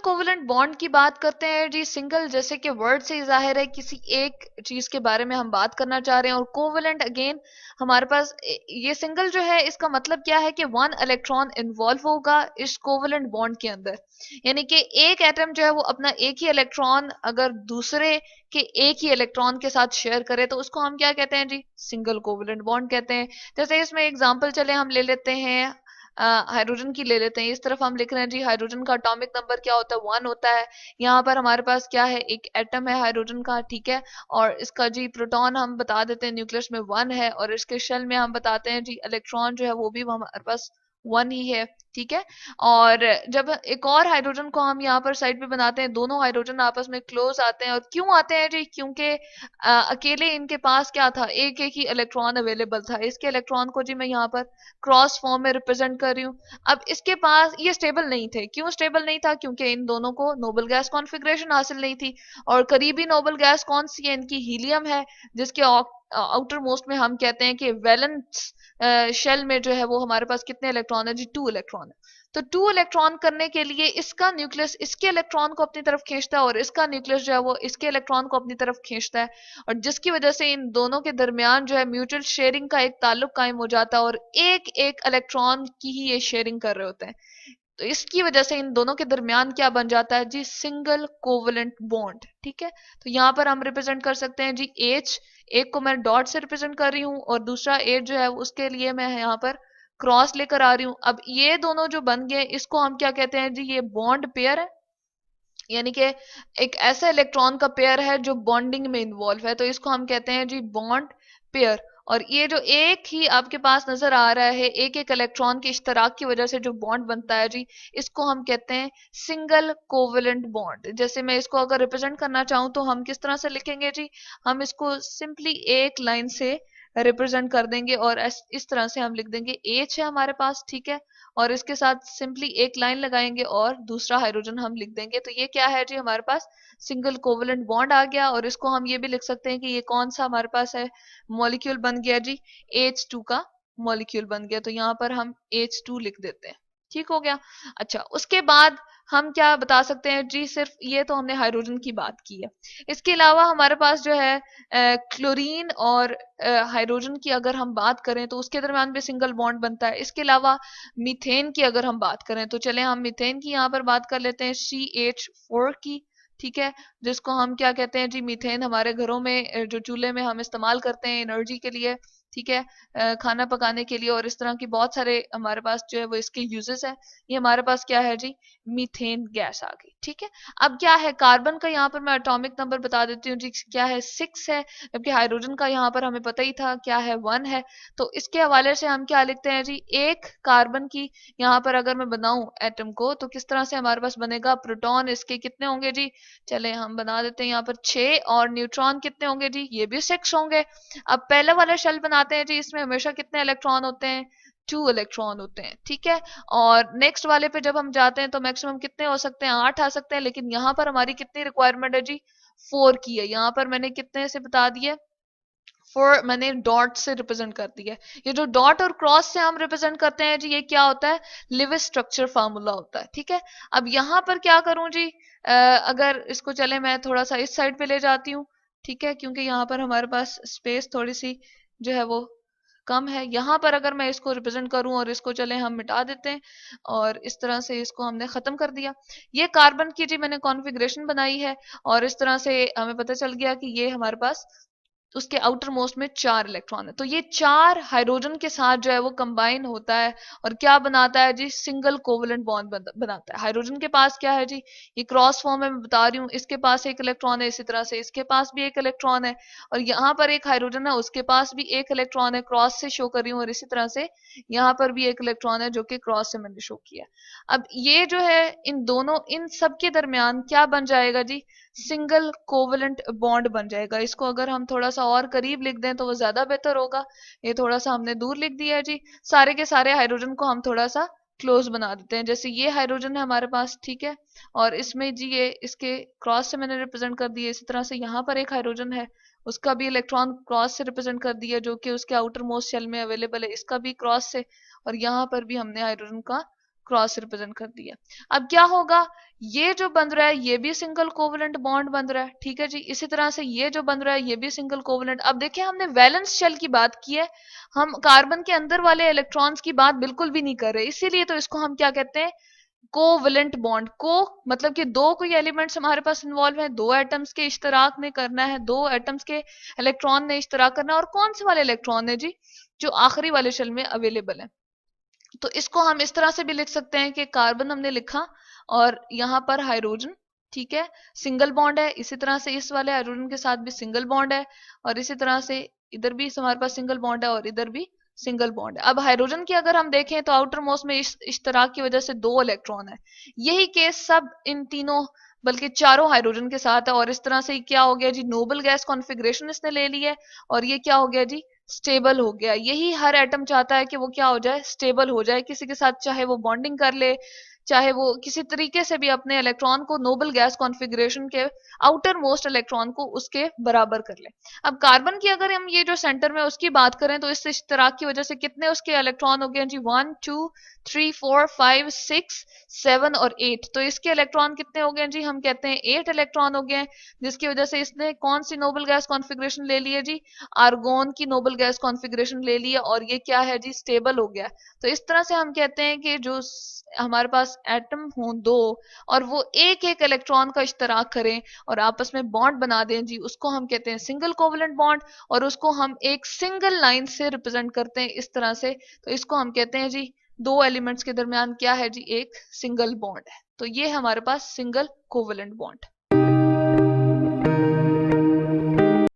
Covalent bond की बात करते हैं जी, सिंगल जैसे कि वर्ड से ही जाहिर है किसी एक चीज के बारे में हम बात करना चाह रहे हैं, और कोवलेंट अगेन हमारे पास ये सिंगल जो है इसका मतलब क्या है कि वन इलेक्ट्रॉन इन्वॉल्व होगा इस कोवलेंट बॉन्ड के अंदर, यानी कि एक एटम जो है वो अपना एक ही इलेक्ट्रॉन अगर दूसरे के एक ही इलेक्ट्रॉन के साथ शेयर करे तो उसको हम क्या कहते हैं जी, सिंगल कोवलेंट बॉन्ड कहते हैं। जैसे इसमें एग्जांपल चले हम ले लेते हैं, हाइड्रोजन की ले लेते हैं। इस तरफ हम लिख रहे हैं जी हाइड्रोजन का एटॉमिक नंबर क्या होता है, 1 होता है। यहाँ पर हमारे पास क्या है, एक एटम है हाइड्रोजन का, ठीक है, और इसका जी प्रोटॉन हम बता देते हैं न्यूक्लियस में 1 है, और इसके शेल में हम बताते हैं जी इलेक्ट्रॉन जो है वो भी हमारे पास 1 ही है, ठीक है। और जब एक और हाइड्रोजन को हम यहाँ पर साइड पे बनाते हैं, दोनों हाइड्रोजन आपस में क्लोज आते हैं, और क्यों आते हैं जी, क्योंकि अकेले इनके पास क्या था, एक एक ही इलेक्ट्रॉन अवेलेबल था। इसके इलेक्ट्रॉन को जी मैं यहाँ पर क्रॉस फॉर्म में रिप्रेजेंट कर रही हूँ। अब इसके पास ये स्टेबल नहीं थे, क्यों स्टेबल नहीं था, क्योंकि इन दोनों को नोबल गैस कॉन्फ़िगरेशन हासिल नहीं थी। और करीबी नोबल गैस कौन सी है, इनकी हीलियम है, जिसके आउटर मोस्ट में हम कहते हैं कि वैलेंस शेल में जो है वो हमारे पास कितने इलेक्ट्रॉन है जी, 2 इलेक्ट्रॉन है। तो 2 इलेक्ट्रॉन करने के लिए इसका न्यूक्लियस इसके इलेक्ट्रॉन को अपनी तरफ खींचता है, और इसका न्यूक्लियस जो है वो इसके इलेक्ट्रॉन को अपनी तरफ खींचता है, और जिसकी वजह से इन दोनों के दरमियान जो है म्यूचुअल शेयरिंग का एक ताल्लुक कायम हो जाता है, और एक एक इलेक्ट्रॉन की ही ये शेयरिंग कर रहे होते हैं। तो इसकी वजह से इन दोनों के दरमियान क्या बन जाता है जी, सिंगल कोवलेंट बॉन्ड, ठीक है। तो यहाँ पर हम रिप्रेजेंट कर सकते हैं जी एच, एक को मैं डॉट से रिप्रेजेंट कर रही हूँ, और दूसरा एच जो है उसके लिए मैं यहाँ पर क्रॉस लेकर आ रही हूँ। अब ये दोनों जो बन गए इसको हम क्या कहते हैं जी, ये बॉन्ड पेयर है, यानी कि एक ऐसा इलेक्ट्रॉन का पेयर है जो बॉन्डिंग में इन्वॉल्व है, तो इसको हम कहते हैं जी बॉन्ड पेयर। और ये जो एक ही आपके पास नजर आ रहा है, एक एक इलेक्ट्रॉन के इश्तराक की वजह से जो बॉन्ड बनता है जी, इसको हम कहते हैं सिंगल कोवेलेंट बॉन्ड। जैसे मैं इसको अगर रिप्रेजेंट करना चाहूँ तो हम किस तरह से लिखेंगे जी, हम इसको सिंपली एक लाइन से रिप्रेजेंट कर देंगे, और इस तरह से हम लिख देंगे एच है हमारे पास, ठीक है, और इसके साथ सिंपली एक लाइन लगाएंगे और दूसरा हाइड्रोजन हम लिख देंगे। तो ये क्या है जी, हमारे पास सिंगल कोवेलेंट बॉन्ड आ गया। और इसको हम ये भी लिख सकते हैं कि ये कौन सा हमारे पास है, मॉलिक्यूल बन गया जी, H2 का मॉलिक्यूल बन गया। तो यहाँ पर हम H2 लिख देते हैं, ठीक हो गया। अच्छा, उसके बाद हम क्या बता सकते हैं जी, सिर्फ ये तो हमने हाइड्रोजन की बात की है। इसके अलावा हमारे पास जो है क्लोरीन और हाइड्रोजन की अगर हम बात करें तो उसके दरम्यान भी सिंगल बॉन्ड बनता है। इसके अलावा मीथेन की अगर हम बात करें तो चले हम मीथेन की यहाँ पर बात कर लेते हैं, CH4 की, ठीक है, जिसको हम क्या कहते हैं जी, मीथेन हमारे घरों में जो चूल्हे में हम इस्तेमाल करते हैं एनर्जी के लिए, ठीक है, खाना पकाने के लिए, और इस तरह की बहुत सारे हमारे पास जो है वो इसके यूजेस है। ये हमारे पास क्या है जी, मीथेन गैस आ गई, ठीक है। अब क्या है, कार्बन का यहाँ पर मैं एटॉमिक नंबर बता देती हूँ जी, क्या है 6 है, जबकि हाइड्रोजन का यहाँ पर हमें पता ही था क्या है, 1 है। तो इसके हवाले से हम क्या लिखते हैं जी, एक कार्बन की यहाँ पर अगर मैं बनाऊं एटम को तो किस तरह से हमारे पास बनेगा, प्रोटॉन इसके कितने होंगे जी, चले हम बना देते हैं यहाँ पर 6, और न्यूट्रॉन कितने होंगे जी, ये भी 6 होंगे। अब पहले वाला शेल बनाते हैं जी, इसमें हमेशा कितने इलेक्ट्रॉन होते हैं, 2 इलेक्ट्रॉन होते हैं, ठीक है। और नेक्स्ट वाले पे जब हम जाते हैं तो मैक्सिमम कितने हो सकते हैं, 8 आ सकते हैं, लेकिन यहाँ पर हमारी कितनी रिक्वायरमेंट है जी, 4 की है। यहाँ पर मैंने कितने से बता दिए, 4 मैंने डॉट से रिप्रेजेंट कर दिया। ये जो डॉट और क्रॉस से हम रिप्रेजेंट करते हैं जी, ये क्या होता है, लिविस स्ट्रक्चर फार्मूला होता है, ठीक है। अब यहाँ पर क्या करूं जी, अगर इसको चले मैं थोड़ा सा इस साइड पे ले जाती हूँ, ठीक है, क्योंकि यहाँ पर हमारे पास स्पेस थोड़ी सी जो है वो कम है। यहाँ पर अगर मैं इसको रिप्रेजेंट करूं और इसको चले हम मिटा देते हैं, और इस तरह से इसको हमने खत्म कर दिया। ये कार्बन की जी मैंने कॉन्फ़िगरेशन बनाई है, और इस तरह से हमें पता चल गया कि ये हमारे पास उसके आउटर मोस्ट में 4 इलेक्ट्रॉन है। तो ये 4 हाइड्रोजन के साथ जो है वो कंबाइन होता है, और क्या बनाता है जी, सिंगल कोवेलेंट बॉन्ड बनाता है। हाइड्रोजन के पास क्या है जी, ये क्रॉस फॉर्म है मैं बता रही हूँ, इसके पास एक इलेक्ट्रॉन है, इसी तरह से इसके पास भी एक इलेक्ट्रॉन है, और यहाँ पर एक हाइड्रोजन है उसके पास भी एक इलेक्ट्रॉन है, क्रॉस से शो कर रही हूँ, और इसी तरह से यहाँ पर भी एक इलेक्ट्रॉन है जो कि क्रॉस से मैंने शो किया। अब ये जो है इन दोनों इन सब के दरमियान क्या बन जाएगा जी, सिंगल कोवेलेंट बॉन्ड बन जाएगा। इसको अगर हम थोड़ा सा और करीब लिख दें तो वो ज्यादा बेहतर होगा। ये थोड़ा सा हमने दूर लिख दिया है जी। सारे के सारे हाइड्रोजन को हम थोड़ा सा क्लोज बना देते हैं। जैसे ये हाइड्रोजन है हमारे पास, ठीक है, और इसमें जी ये इसके क्रॉस से मैंने रिप्रेजेंट कर दिया। इसी तरह से यहाँ पर एक हाइड्रोजन है, उसका भी इलेक्ट्रॉन क्रॉस से रिप्रेजेंट कर दिया, जो कि उसके आउटर मोस्ट शेल में अवेलेबल है, इसका भी क्रॉस से। और यहाँ पर भी हमने हाइड्रोजन का क्रॉस रिप्रेजेंट कर दिया। अब क्या होगा, ये जो बन रहा है ये भी सिंगल कोवलेंट बॉन्ड बन रहा है, ठीक है जी। इसी तरह से ये जो बन रहा है ये भी सिंगल कोवलेंट। अब देखिए हमने वैलेंस शेल की बात की है, हम कार्बन के अंदर वाले इलेक्ट्रॉन्स की बात बिल्कुल भी नहीं कर रहे, इसीलिए तो इसको हम क्या कहते हैं, कोवलेंट बॉन्ड। को मतलब कि दो कोई एलिमेंट्स हमारे पास इन्वॉल्व है, दो एटम्स के इश्तराक में करना है, दो एटम्स के इलेक्ट्रॉन ने इश्तराक करना है, और कौन से वाले इलेक्ट्रॉन है जी, जो आखिरी वाले शेल में अवेलेबल है। तो इसको हम इस तरह से भी लिख सकते हैं कि कार्बन हमने लिखा और यहां पर हाइड्रोजन, ठीक है, सिंगल बॉन्ड है। इसी तरह से इस वाले हाइड्रोजन के साथ भी सिंगल बॉन्ड है, और इसी तरह से इधर भी हमारे पास सिंगल बॉन्ड है और इधर भी सिंगल बॉन्ड है। अब हाइड्रोजन की अगर हम देखें तो आउटर मोस्ट में इस इश्तराक की वजह से दो इलेक्ट्रॉन है। यही केस सब इन तीनों बल्कि चारों हाइड्रोजन के साथ है, और इस तरह से क्या हो गया जी, नोबल गैस कॉन्फ़िगरेशन इसने ले ली है, और ये क्या हो गया जी, स्टेबल हो गया। यही हर एटम चाहता है कि वो क्या हो जाए, स्टेबल हो जाए किसी के साथ, चाहे वो बॉन्डिंग कर ले, चाहे वो किसी तरीके से भी अपने इलेक्ट्रॉन को नोबल गैस कॉन्फ़िगरेशन के आउटर मोस्ट इलेक्ट्रॉन को उसके बराबर कर ले। अब कार्बन की अगर हम ये जो सेंटर में उसकी बात करें तो इस इश्तराक की वजह से कितने उसके इलेक्ट्रॉन हो गए जी, 1 2 3 4 5 6 7 और 8। तो इसके इलेक्ट्रॉन कितने हो गए जी, हम कहते हैं 8 इलेक्ट्रॉन हो गए, जिसकी वजह से इसने कौन सी नोबल गैस कॉन्फ़िगरेशन ले ली है जी, आर्गोन की नोबल गैस कॉन्फ़िगरेशन ले ली है, और ये क्या है जी, स्टेबल हो गया। तो इस तरह से हम कहते हैं कि जो हमारे पास एटम हो दो और वो एक एक इलेक्ट्रॉन का इश्तराक करें और आपस में बॉन्ड बना दें जी, उसको हम कहते हैं सिंगल कोवलेंट बॉन्ड, और उसको हम एक सिंगल लाइन से रिप्रेजेंट करते हैं इस तरह से। तो इसको हम कहते हैं जी, दो एलिमेंट्स के दरमियान क्या है जी, एक सिंगल बॉन्ड है। तो ये हमारे पास सिंगल कोवलेंट बॉन्ड।